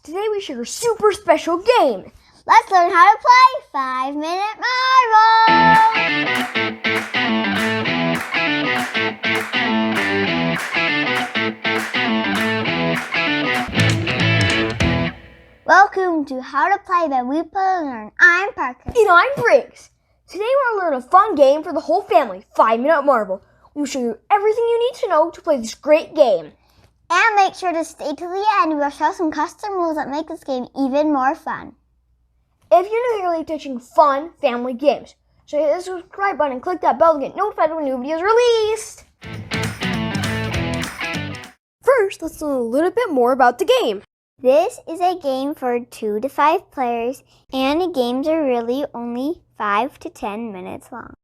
Today we share a super special game. Let's learn how to play 5-Minute Marvel! Welcome to How to Play by We Play and Learn. I'm Parker. And I'm Briggs. Today we're going to learn a fun game for the whole family, 5-Minute Marvel. We will show you everything you need to know to play this great game. And make sure to stay till the end. We'll show some custom rules that make this game even more fun. If you're new here, like touching fun family games, so hit the subscribe button and click that bell to get notified when new videos are released. First, let's learn a little bit more about the game. This is a game for 2 to 5 players, and the games are really only 5 to 10 minutes long.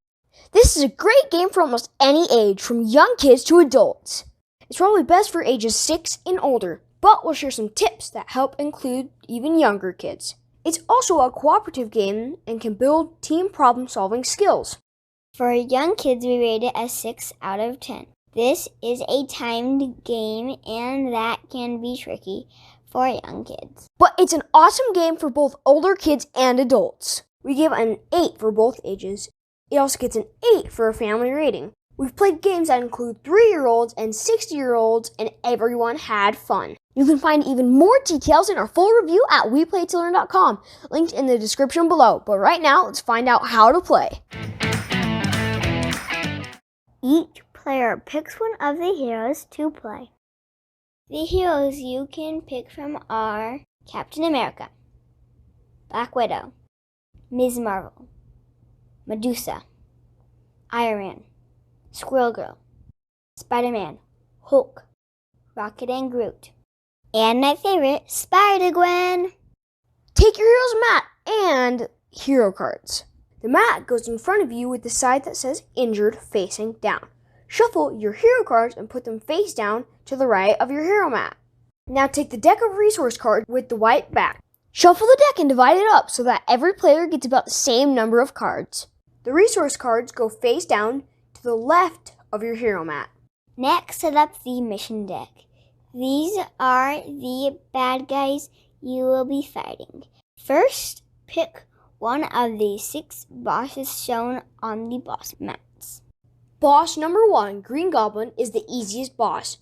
This is a great game for almost any age, from young kids to adults. It's probably best for ages 6 and older, but we'll share some tips that help include even younger kids. It's also a cooperative game and can build team problem-solving skills. For young kids, we rate it as 6 out of 10. This is a timed game, and that can be tricky for young kids. But it's an awesome game for both older kids and adults. We give an 8 for both ages. It also gets an 8 for a family rating. We've played games that include 3-year-olds and 60-year-olds, and everyone had fun. You can find even more details in our full review at WePlayToLearn.com, linked in the description below. But right now, let's find out how to play. Each player picks one of the heroes to play. The heroes you can pick from are Captain America, Black Widow, Ms. Marvel, Medusa, Iron Man, Squirrel Girl, Spider-Man, Hulk, Rocket and Groot, and my favorite, Spider-Gwen. Take your hero's mat and hero cards. The mat goes in front of you with the side that says injured facing down. Shuffle your hero cards and put them face down to the right of your hero mat. Now take the deck of resource cards with the white back. Shuffle the deck and divide it up so that every player gets about the same number of cards. The resource cards go face down to the left of your hero mat. Next, set up the mission deck. These are the bad guys you will be fighting. First, pick one of the 6 bosses shown on the boss mats. Boss number 1, Green Goblin, is the easiest boss.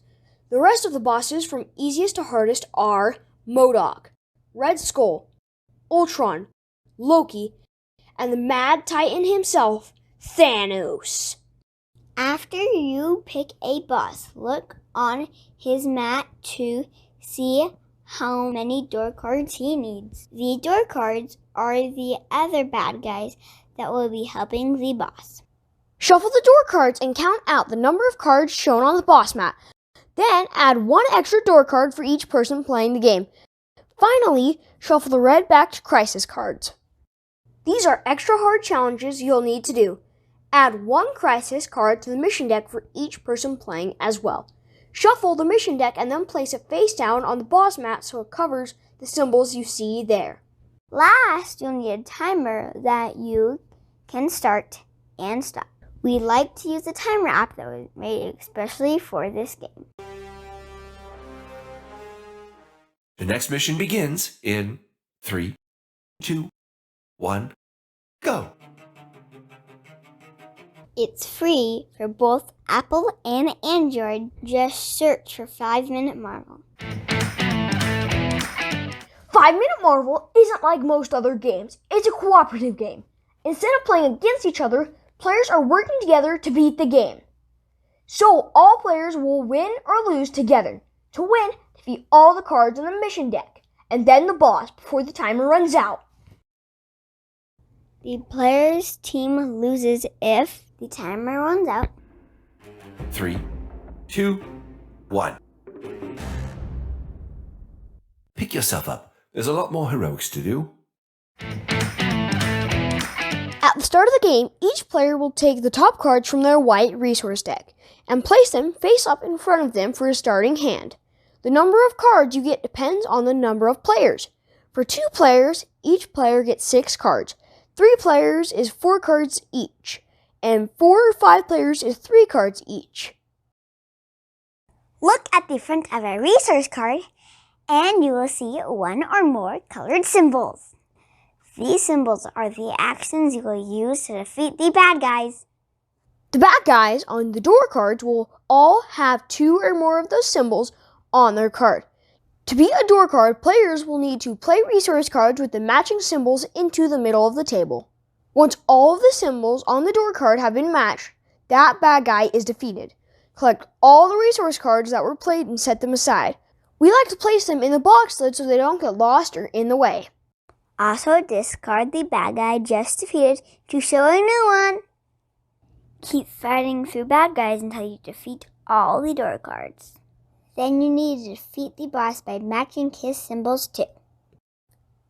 The rest of the bosses from easiest to hardest are MODOK, Red Skull, Ultron, Loki, and the Mad Titan himself, Thanos. After you pick a boss, look on his mat to see how many door cards he needs. The door cards are the other bad guys that will be helping the boss. Shuffle the door cards and count out the number of cards shown on the boss mat. Then add 1 extra door card for each person playing the game. Finally, shuffle the red-backed crisis cards. These are extra hard challenges you'll need to do. Add 1 crisis card to the mission deck for each person playing as well. Shuffle the mission deck and then place it face down on the boss mat so it covers the symbols you see there. Last, you'll need a timer that you can start and stop. We like to use the timer app that was made especially for this game. The next mission begins in 3, 2, 1, go! It's free for both Apple and Android. Just search for 5-Minute Marvel. 5-Minute Marvel isn't like most other games. It's a cooperative game. Instead of playing against each other, players are working together to beat the game. So all players will win or lose together. To win, defeat all the cards in the mission deck, and then the boss before the timer runs out. The player's team loses if the timer runs out. 3, 2, 1. Pick yourself up. There's a lot more heroics to do. At the start of the game, each player will take the top cards from their white resource deck and place them face up in front of them for a starting hand. The number of cards you get depends on the number of players. For 2 players, each player gets 6 cards. 3 players is 4 cards each, and 4 or 5 players is 3 cards each. Look at the front of a resource card And you will see one or more colored symbols. These symbols are the actions you will use to defeat the bad guys. The bad guys on the door cards will all have 2 or more of those symbols on their card. To beat a door card, players will need to play resource cards with the matching symbols into the middle of the table. Once all of the symbols on the door card have been matched, that bad guy is defeated. Collect all the resource cards that were played and set them aside. We like to place them in the box lid so they don't get lost or in the way. Also discard the bad guy just defeated to show a new one. Keep fighting through bad guys until you defeat all the door cards. Then you need to defeat the boss by matching his symbols too.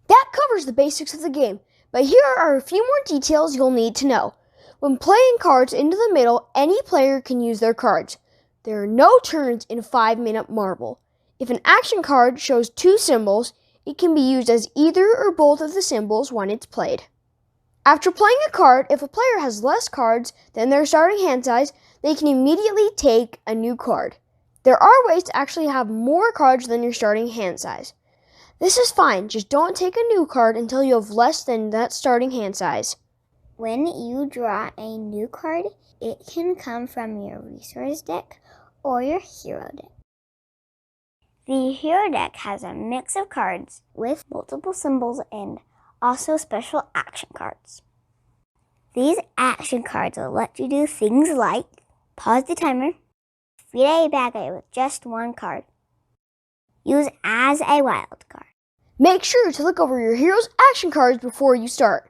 That covers the basics of the game, but here are a few more details you'll need to know. When playing cards into the middle, any player can use their cards. There are no turns in 5-minute Marble. If an action card shows 2 symbols, it can be used as either or both of the symbols when it's played. After playing a card, if a player has less cards than their starting hand size, they can immediately take a new card. There are ways to actually have more cards than your starting hand size. This is fine, just don't take a new card until you have less than that starting hand size. When you draw a new card, it can come from your resource deck or your hero deck. The hero deck has a mix of cards with multiple symbols and also special action cards. These action cards will let you do things like pause the timer, defeat a bad guy with just 1 card, use as a wild card. Make sure to look over your hero's action cards before you start.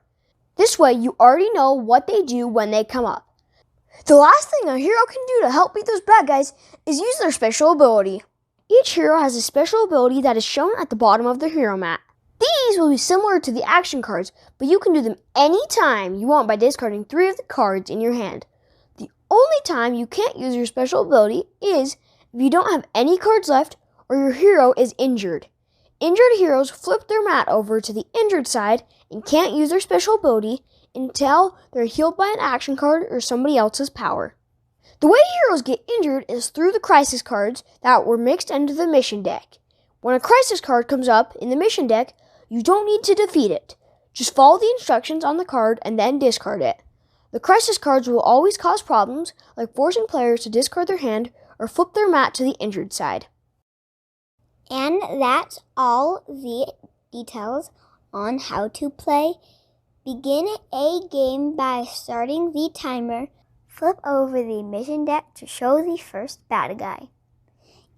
This way you already know what they do when they come up. The last thing a hero can do to help beat those bad guys is use their special ability. Each hero has a special ability that is shown at the bottom of the hero mat. These will be similar to the action cards, but you can do them anytime you want by discarding 3 of the cards in your hand. The only time you can't use your special ability is if you don't have any cards left or your hero is injured. Injured heroes flip their mat over to the injured side and can't use their special ability until they're healed by an action card or somebody else's power. The way heroes get injured is through the crisis cards that were mixed into the mission deck. When a crisis card comes up in the mission deck, you don't need to defeat it. Just follow the instructions on the card and then discard it. The crisis cards will always cause problems, like forcing players to discard their hand or flip their mat to the injured side. And that's all the details on how to play. Begin a game by starting the timer. Flip over the mission deck to show the first bad guy.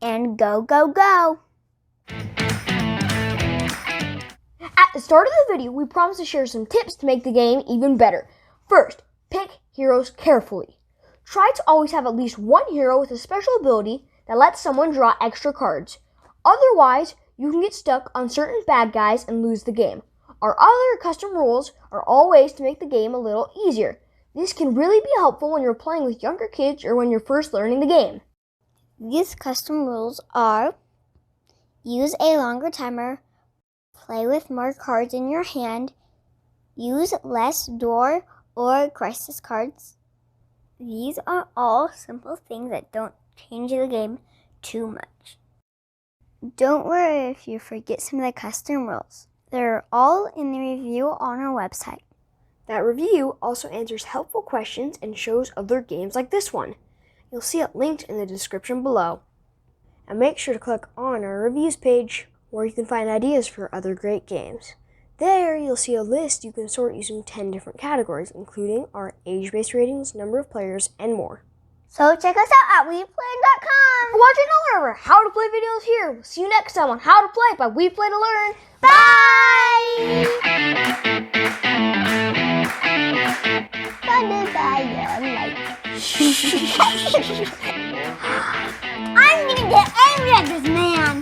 And go, go, go! At the start of the video, we promised to share some tips to make the game even better. First, pick heroes carefully. Try to always have at least 1 hero with a special ability that lets someone draw extra cards. Otherwise, you can get stuck on certain bad guys and lose the game. Our other custom rules are all ways to make the game a little easier. This can really be helpful when you're playing with younger kids or when you're first learning the game. These custom rules are: use a longer timer, play with more cards in your hand, use less door or crisis cards. These are all simple things that don't change the game too much. Don't worry if you forget some of the custom rules. They're all in the review on our website. That review also answers helpful questions and shows other games like this one. You'll see it linked in the description below. And make sure to click on our reviews page where you can find ideas for other great games. There you'll see a list you can sort using 10 different categories, including our age-based ratings, number of players, and more. So check us out at WePlay.com. For watching and learn our How to Play videos here. We'll see you next time on How to Play by We Play to Learn. Bye! Funded by your life. I'm gonna get angry at this man.